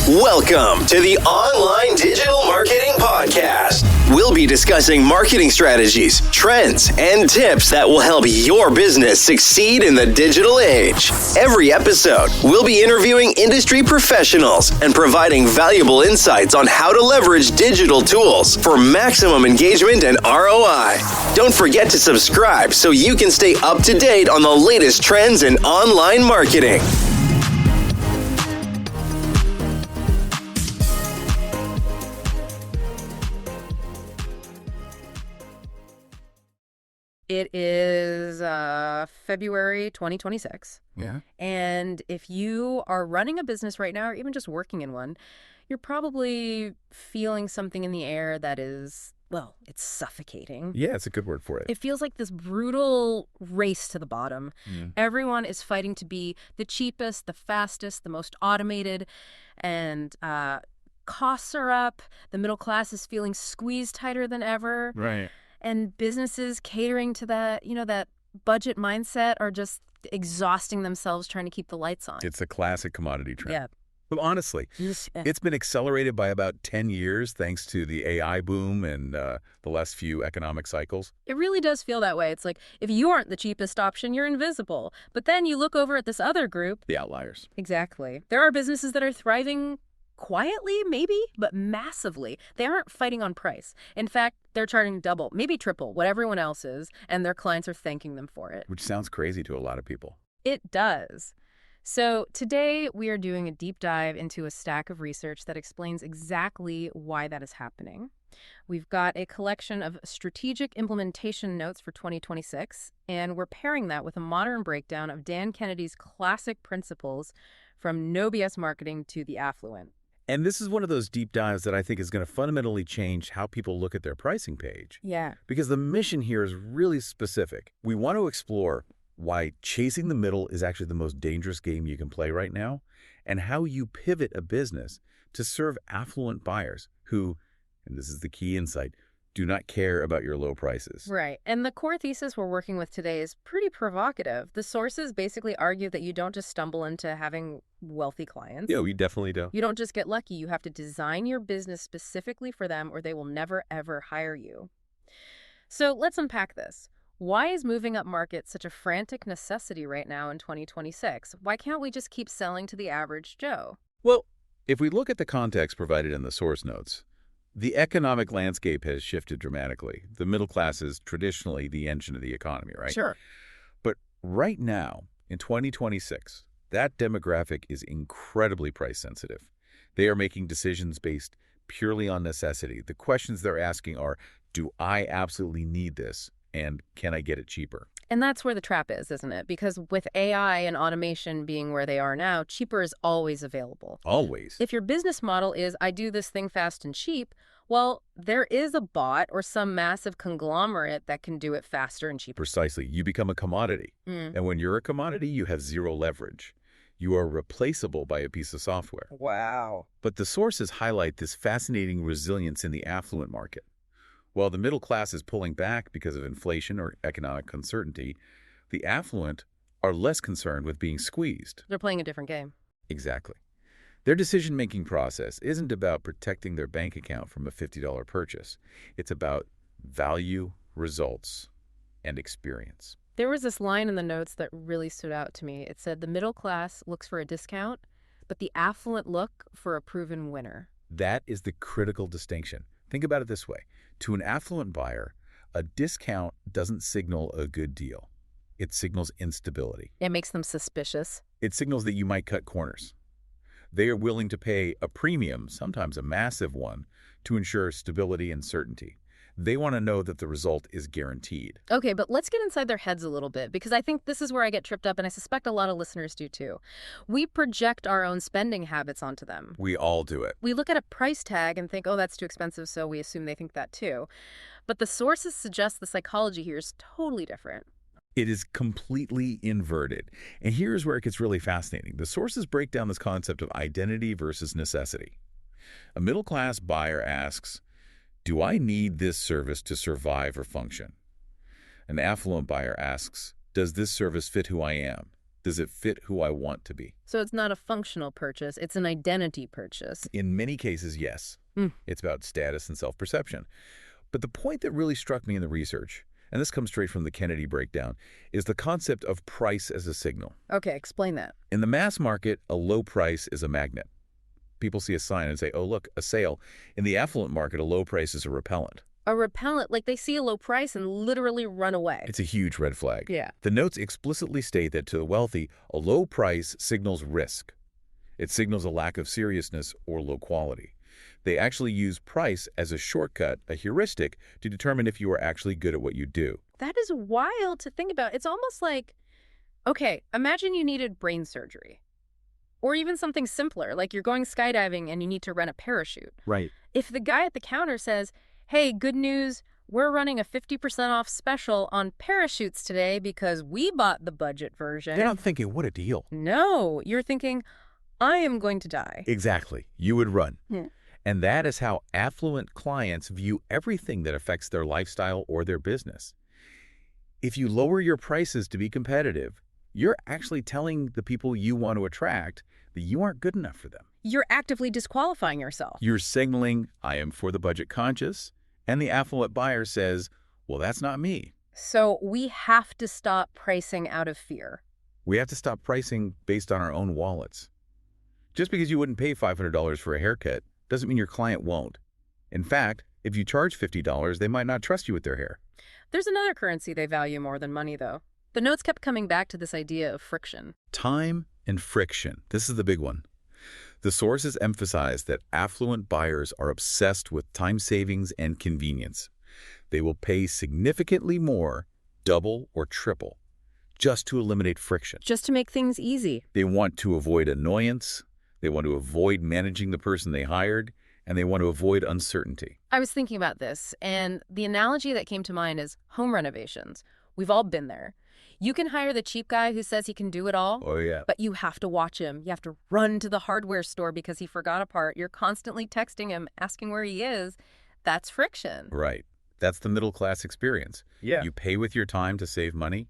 Welcome to the Online Digital Marketing Podcast. We'll be discussing marketing strategies, trends, and tips that will help your business succeed in the digital age. Every episode, we'll be interviewing industry professionals and providing valuable insights on how to leverage digital tools for maximum engagement and ROI. Don't forget to subscribe so you can stay up to date on the latest trends in online marketing. It is February 2026. Yeah. And if you are running a business right now or even just working in one, you're probably feeling something in the air that is, well, it's suffocating. Yeah, it's a good word for it. It feels like this brutal race to the bottom. Everyone is fighting to be the cheapest, the fastest, the most automated, and costs are up. The middle class is feeling squeezed tighter than ever. Right. And businesses catering to that, that budget mindset are just exhausting themselves trying to keep the lights on. It's a classic commodity trend. Yeah. But honestly, it's been accelerated by about 10 years thanks to the AI boom and the last few economic cycles. It really does feel that way. It's like if you aren't the cheapest option, you're invisible. But then you look over at this other group. The outliers. Exactly. There are businesses that are thriving quietly, maybe, but massively. They aren't fighting on price. In fact, they're charging double, maybe triple what everyone else is, and their clients are thanking them for it. Which sounds crazy to a lot of people. It does. So today we are doing a deep dive into a stack of research that explains exactly why that is happening. We've got a collection of strategic implementation notes for 2026, and we're pairing that with a modern breakdown of Dan Kennedy's classic principles from no BS marketing to the affluent. And this is one of those deep dives that I think is going to fundamentally change how people look at their pricing page. Yeah. Because the mission here is really specific. We want to explore why chasing the middle is actually the most dangerous game you can play right now, and how you pivot a business to serve affluent buyers who, and this is the key insight, do not care about your low prices. Right. And the core thesis we're working with today is pretty provocative. The sources basically argue that you don't just stumble into having wealthy clients. Yeah, we definitely do. You don't just get lucky. You have to design your business specifically for them or they will never, ever hire you. So let's unpack this. Why is moving up market such a frantic necessity right now in 2026? Why can't we just keep selling to the average Joe? Well, if we look at the context provided in the source notes, the economic landscape has shifted dramatically. The middle class is traditionally the engine of the economy, right? Sure. But right now, in 2026, that demographic is incredibly price sensitive. They are making decisions based purely on necessity. The questions they're asking are, do I absolutely need this? And can I get it cheaper? And that's where the trap is, isn't it? Because with AI and automation being where they are now, cheaper is always available. Always. If your business model is, I do this thing fast and cheap, well, there is a bot or some massive conglomerate that can do it faster and cheaper. Precisely. You become a commodity. And when you're a commodity, you have zero leverage. You are replaceable by a piece of software. Wow. But the sources highlight this fascinating resilience in the affluent market. While the middle class is pulling back because of inflation or economic uncertainty, the affluent are less concerned with being squeezed. They're playing a different game. Exactly. Their decision-making process isn't about protecting their bank account from a $50 purchase. It's about value, results, and experience. There was this line in the notes that really stood out to me. It said, the middle class looks for a discount, but the affluent look for a proven winner. That is the critical distinction. Think about it this way. To an affluent buyer, a discount doesn't signal a good deal. It signals instability. It makes them suspicious. It signals that you might cut corners. They are willing to pay a premium, sometimes a massive one, to ensure stability and certainty. They want to know that the result is guaranteed. Okay, but let's get inside their heads a little bit, because I think this is where I get tripped up, and I suspect a lot of listeners do too. We project our own spending habits onto them. We all do it. We look at a price tag and think, oh, that's too expensive, so we assume they think that too. But the sources suggest the psychology here is totally different. It is completely inverted. And here's where it gets really fascinating. The sources break down this concept of identity versus necessity. A middle-class buyer asks, do I need this service to survive or function? An affluent buyer asks, does this service fit who I am? Does it fit who I want to be? So it's not a functional purchase, it's an identity purchase. In many cases, yes. It's about status and self-perception. But the point that really struck me in the research, and this comes straight from the Kennedy breakdown, is the concept of price as a signal. Okay, explain that. In the mass market, a low price is a magnet. People see a sign and say, oh, look, a sale. In the affluent market, a low price is a repellent. A repellent, like they see a low price and literally run away. It's a huge red flag. Yeah. The notes explicitly state that to the wealthy, a low price signals risk. It signals a lack of seriousness or low quality. They actually use price as a shortcut, a heuristic, to determine if you are actually good at what you do. That is wild to think about. It's almost like, okay, imagine you needed brain surgery. Or even something simpler, like you're going skydiving and you need to rent a parachute. Right. If the guy at the counter says, hey, good news, we're running a 50% off special on parachutes today because we bought the budget version. They're not thinking, what a deal. No, you're thinking, I am going to die. Exactly. You would run. Yeah. And that is how affluent clients view everything that affects their lifestyle or their business. If you lower your prices to be competitive, you're actually telling the people you want to attract that you aren't good enough for them. You're actively disqualifying yourself. You're signaling, I am for the budget conscious, and the affluent buyer says, well, that's not me. So we have to stop pricing out of fear. We have to stop pricing based on our own wallets. Just because you wouldn't pay $500 for a haircut doesn't mean your client won't. In fact, if you charge $50, they might not trust you with their hair. There's another currency they value more than money, though. The notes kept coming back to this idea of friction. Time and friction. This is the big one. The sources emphasize that affluent buyers are obsessed with time savings and convenience. They will pay significantly more, double or triple, just to eliminate friction. Just to make things easy. They want to avoid annoyance. They want to avoid managing the person they hired, and they want to avoid uncertainty. I was thinking about this, and the analogy that came to mind is home renovations. We've all been there. You can hire the cheap guy who says he can do it all. Oh, yeah. But you have to watch him. You have to run to the hardware store because he forgot a part. You're constantly texting him, asking where he is. That's friction. Right. That's the middle class experience. Yeah. You pay with your time to save money.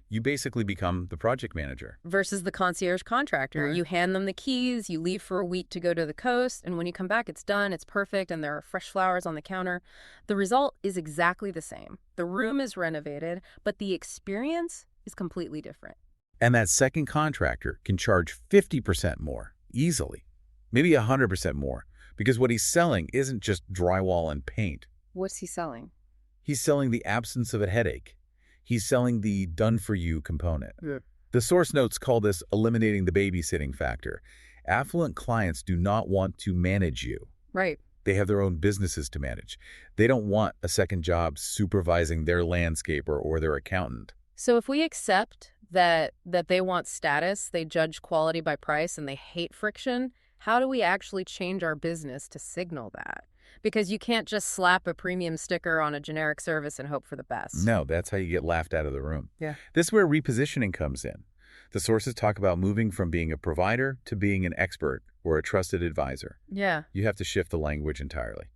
You basically become the project manager. Versus the concierge contractor. Right. You hand them the keys, you leave for a week to go to the coast, and when you come back, it's done, it's perfect, and there are fresh flowers on the counter. The result is exactly the same. The room is renovated, but the experience is completely different. And that second contractor can charge 50% more, easily, maybe 100% more, because what he's selling isn't just drywall and paint. What's he selling? He's selling the absence of a headache. He's selling the done-for-you component. Yeah. The source notes call this eliminating the babysitting factor. Affluent clients do not want to manage you. Right. They have their own businesses to manage. They don't want a second job supervising their landscaper or their accountant. So if we accept that they want status, they judge quality by price, and they hate friction, how do we actually change our business to signal that? Because you can't just slap a premium sticker on a generic service and hope for the best. No, that's how you get laughed out of the room. Yeah. This is where repositioning comes in. The sources talk about moving from being a provider to being an expert or a trusted advisor. Yeah. You have to shift the language entirely.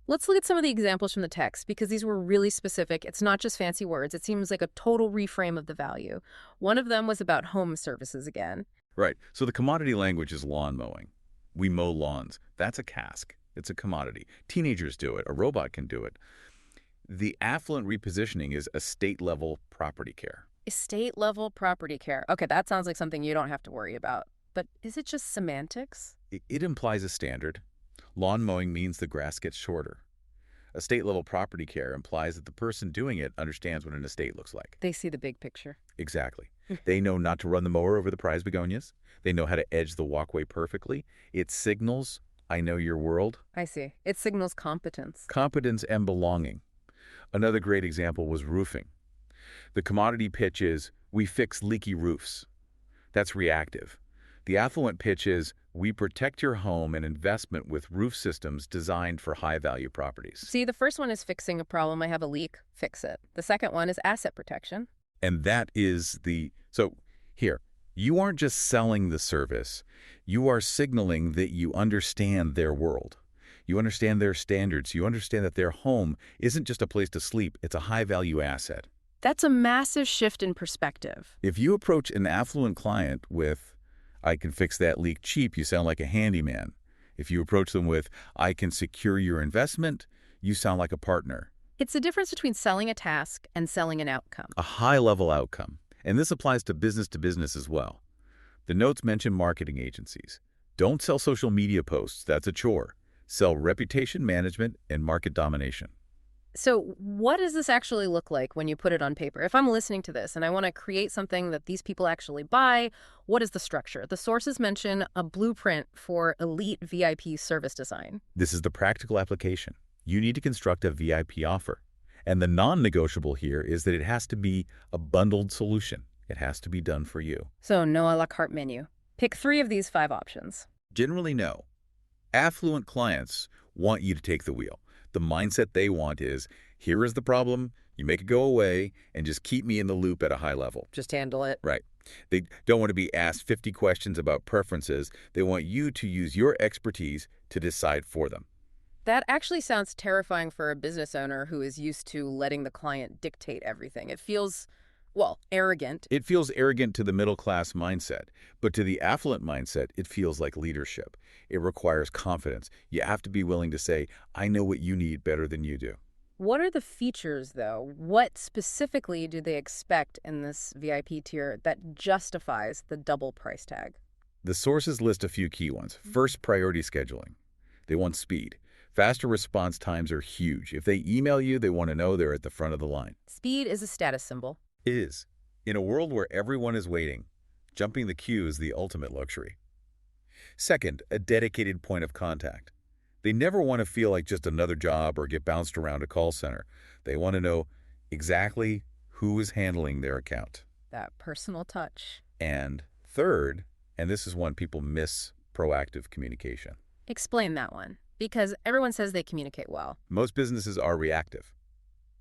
Let's look at some of the examples from the text, because these were really specific. It's not just fancy words. It seems like a total reframe of the value. One of them was about home services again. Right. So the commodity language is lawn mowing. We mow lawns. That's a task. It's a commodity. Teenagers do it. A robot can do it. The affluent repositioning is estate-level property care. Estate-level property care. Okay, that sounds like something you don't have to worry about. But is it just semantics? It implies a standard. Lawn mowing means the grass gets shorter. Estate-level property care implies that the person doing it understands what an estate looks like. They see the big picture. Exactly. They know not to run the mower over the prize begonias. They know how to edge the walkway perfectly. It signals, I know your world. I see. It signals competence. Competence and belonging. Another great example was roofing. The commodity pitch is, we fix leaky roofs. That's reactive. The affluent pitch is, we protect your home and investment with roof systems designed for high-value properties. See, the first one is fixing a problem. I have a leak. Fix it. The second one is asset protection. And that is so here, you aren't just selling the service. You are signaling that you understand their world. You understand their standards. You understand that their home isn't just a place to sleep. It's a high-value asset. That's a massive shift in perspective. If you approach an affluent client with, "I can fix that leak cheap," you sound like a handyman. If you approach them with, "I can secure your investment," you sound like a partner. It's the difference between selling a task and selling an outcome. A high-level outcome. And this applies to business as well. The notes mention marketing agencies. Don't sell social media posts. That's a chore. Sell reputation management and market domination. So what does this actually look like when you put it on paper? If I'm listening to this and I want to create something that these people actually buy, what is the structure? The sources mention a blueprint for elite VIP service design. This is the practical application. You need to construct a VIP offer. And the non-negotiable here is that it has to be a bundled solution. It has to be done for you. So no a la carte menu. Pick 3 of these 5 options. Generally, no. Affluent clients want you to take the wheel. The mindset they want is, here is the problem, you make it go away, and just keep me in the loop at a high level. Just handle it. Right. They don't want to be asked 50 questions about preferences. They want you to use your expertise to decide for them. That actually sounds terrifying for a business owner who is used to letting the client dictate everything. It feels, well, arrogant. It feels arrogant to the middle-class mindset, but to the affluent mindset, it feels like leadership. It requires confidence. You have to be willing to say, "I know what you need better than you do." What are the features, though? What specifically do they expect in this VIP tier that justifies the double price tag? The sources list a few key ones. First, priority scheduling. They want speed. Faster response times are huge. If they email you, they want to know they're at the front of the line. Speed is a status symbol. It is. In a world where everyone is waiting, jumping the queue is the ultimate luxury. Second, a dedicated point of contact. They never want to feel like just another job or get bounced around a call center. They want to know exactly who is handling their account. That personal touch. And third, and this is one people miss, proactive communication. Explain that one, because everyone says they communicate well. Most businesses are reactive.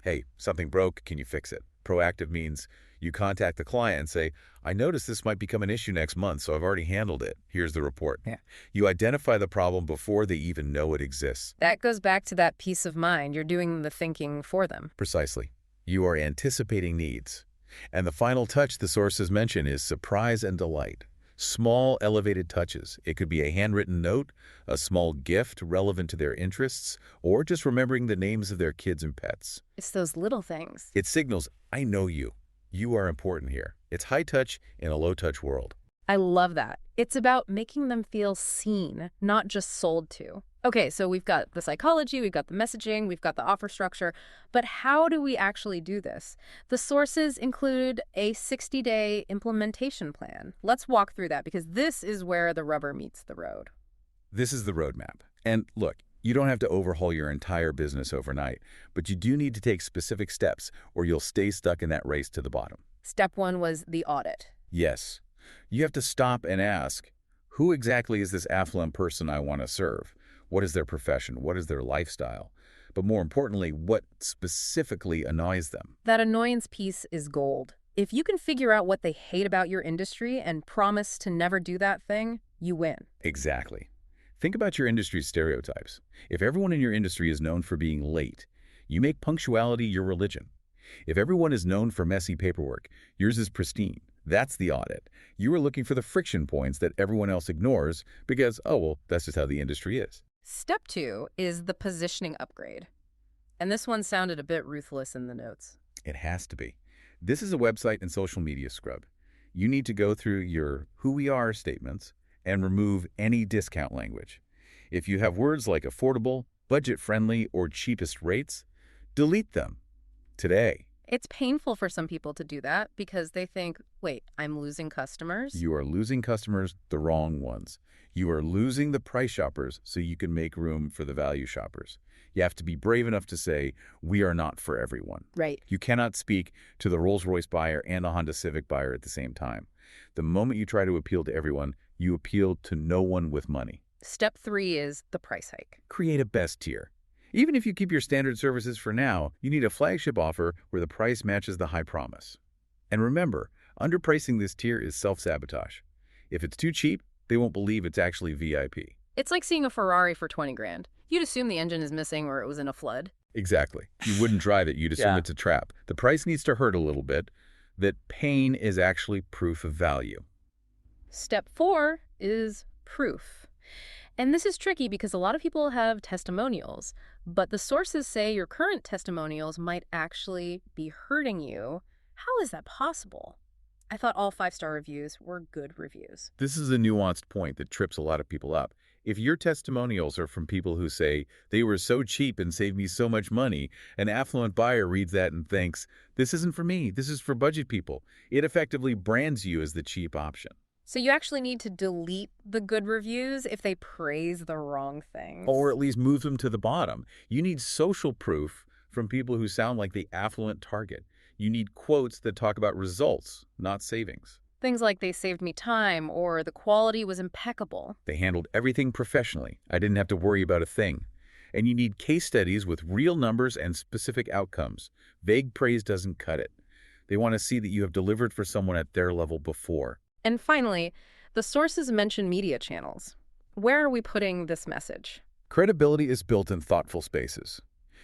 "Hey, something broke, can you fix it?" Proactive means you contact the client and say, "I noticed this might become an issue next month, so I've already handled it. Here's the report." Yeah. You identify the problem before they even know it exists. That goes back to that peace of mind. You're doing the thinking for them. Precisely. You are anticipating needs. And the final touch the sources mention is surprise and delight. Small, elevated touches. It could be a handwritten note, a small gift relevant to their interests, or just remembering the names of their kids and pets. It's those little things. It signals, "I know you. You are important here." It's high touch in a low touch world. I love that. It's about making them feel seen, not just sold to. Okay, so we've got the psychology, we've got the messaging, we've got the offer structure, but how do we actually do this? The sources include a 60-day implementation plan. Let's walk through that because this is where the rubber meets the road. This is the roadmap. And look, you don't have to overhaul your entire business overnight, but you do need to take specific steps or you'll stay stuck in that race to the bottom. Step 1 was the audit. Yes. You have to stop and ask, who exactly is this affluent person I want to serve? What is their profession? What is their lifestyle? But more importantly, what specifically annoys them? That annoyance piece is gold. If you can figure out what they hate about your industry and promise to never do that thing, you win. Exactly. Think about your industry's stereotypes. If everyone in your industry is known for being late, you make punctuality your religion. If everyone is known for messy paperwork, yours is pristine. That's the audit. You are looking for the friction points that everyone else ignores because, oh, well, that's just how the industry is. Step 2 is the positioning upgrade. And this one sounded a bit ruthless in the notes. It has to be. This is a website and social media scrub. You need to go through your who we are statements and remove any discount language. If you have words like affordable, budget-friendly, or cheapest rates, delete them today. It's painful for some people to do that because they think, wait, I'm losing customers? You are losing customers, the wrong ones. You are losing the price shoppers so you can make room for the value shoppers. You have to be brave enough to say, we are not for everyone. Right. You cannot speak to the Rolls-Royce buyer and the Honda Civic buyer at the same time. The moment you try to appeal to everyone, you appeal to no one with money. Step 3 is the price hike. Create a best tier. Even if you keep your standard services for now, you need a flagship offer where the price matches the high promise. And remember, underpricing this tier is self-sabotage. If it's too cheap, they won't believe it's actually VIP. It's like seeing a Ferrari for 20 grand. You'd assume the engine is missing or it was in a flood. Exactly. You wouldn't drive it. You'd assume it's a trap. The price needs to hurt a little bit. That pain is actually proof of value. Step 4 is proof. And this is tricky because a lot of people have testimonials, but the sources say your current testimonials might actually be hurting you. How is that possible? I thought all 5-star reviews were good reviews. This is a nuanced point that trips a lot of people up. If your testimonials are from people who say, they were so cheap and saved me so much money, an affluent buyer reads that and thinks, this isn't for me, this is for budget people. It effectively brands you as the cheap option. So you actually need to delete the good reviews if they praise the wrong things. Or at least move them to the bottom. You need social proof from people who sound like the affluent target. You need quotes that talk about results, not savings. Things like they saved me time or the quality was impeccable. They handled everything professionally. I didn't have to worry about a thing. And you need case studies with real numbers and specific outcomes. Vague praise doesn't cut it. They want to see that you have delivered for someone at their level before. And finally, the sources mention media channels. Where are we putting this message? Credibility is built in thoughtful spaces.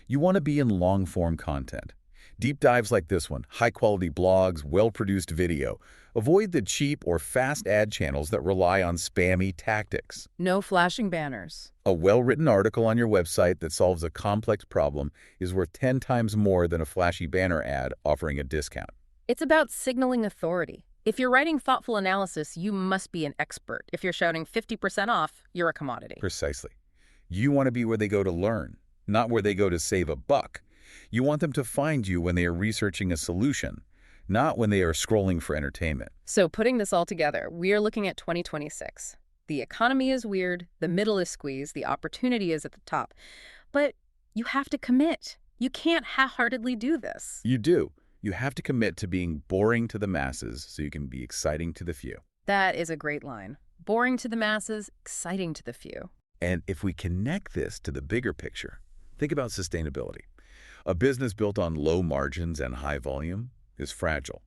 You want to be in long-form content. Deep dives like this one, high-quality blogs, well-produced video. Avoid the cheap or fast ad channels that rely on spammy tactics. No flashing banners. A well-written article on your website that solves a complex problem is worth 10 times more than a flashy banner ad offering a discount. It's about signaling authority. If you're writing thoughtful analysis, you must be an expert. If you're shouting 50% off, you're a commodity. Precisely. You want to be where they go to learn, not where they go to save a buck. You want them to find you when they are researching a solution, not when they are scrolling for entertainment. So putting this all together, we are looking at 2026. The economy is weird, the middle is squeezed, the opportunity is at the top. But you have to commit. You can't half-heartedly do this. You do. You have to commit to being boring to the masses so you can be exciting to the few. That is a great line. Boring to the masses, exciting to the few. And if we connect this to the bigger picture, think about sustainability. A business built on low margins and high volume is fragile.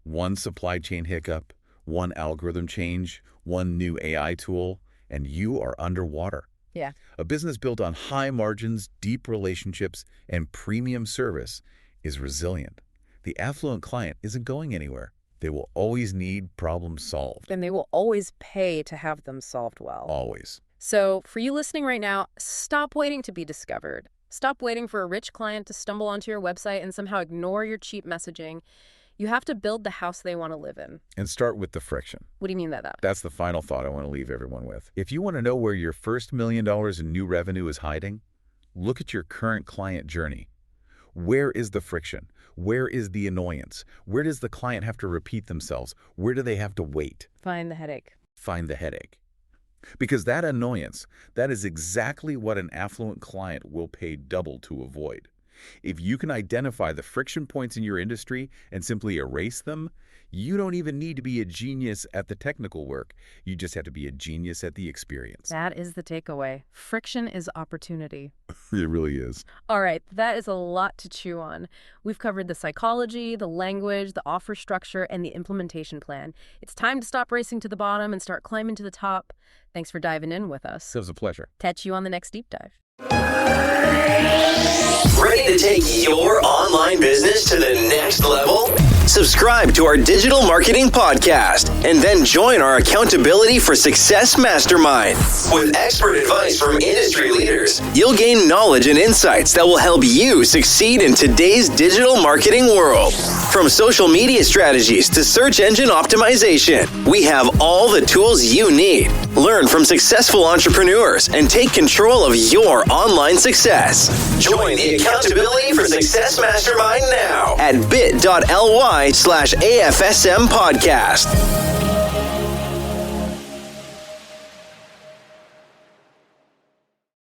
One supply chain hiccup, one algorithm change, one new AI tool, and you are underwater. Yeah. A business built on high margins, deep relationships, and premium service is resilient. The affluent client isn't going anywhere. They will always need problems solved. And they will always pay to have them solved well. Always. So for you listening right now, stop waiting to be discovered. Stop waiting for a rich client to stumble onto your website and somehow ignore your cheap messaging. You have to build the house they want to live in. And start with the friction. What do you mean by that? That's the final thought I want to leave everyone with. If you want to know where your first $1 million in new revenue is hiding, look at your current client journey. Where is the friction? Where is the annoyance? Where does the client have to repeat themselves? Where do they have to wait? Find the headache. Find the headache. Because that annoyance, that is exactly what an affluent client will pay double to avoid. If you can identify the friction points in your industry and simply erase them, you don't even need to be a genius at the technical work. You just have to be a genius at the experience. That is the takeaway. Friction is opportunity. It really is. All right, that is a lot to chew on. We've covered the psychology, the language, the offer structure, and the implementation plan. It's time to stop racing to the bottom and start climbing to the top. Thanks for diving in with us. It was a pleasure. Catch you on the next deep dive. Ready to take your online business to the next level? Subscribe to our digital marketing podcast and then join our Accountability for Success Mastermind. With expert advice from industry leaders, you'll gain knowledge and insights that will help you succeed in today's digital marketing world. From social media strategies to search engine optimization, we have all the tools you need. Learn from successful entrepreneurs and take control of your online success. Join the Accountability for Success Mastermind now at bit.ly/AFSM podcast.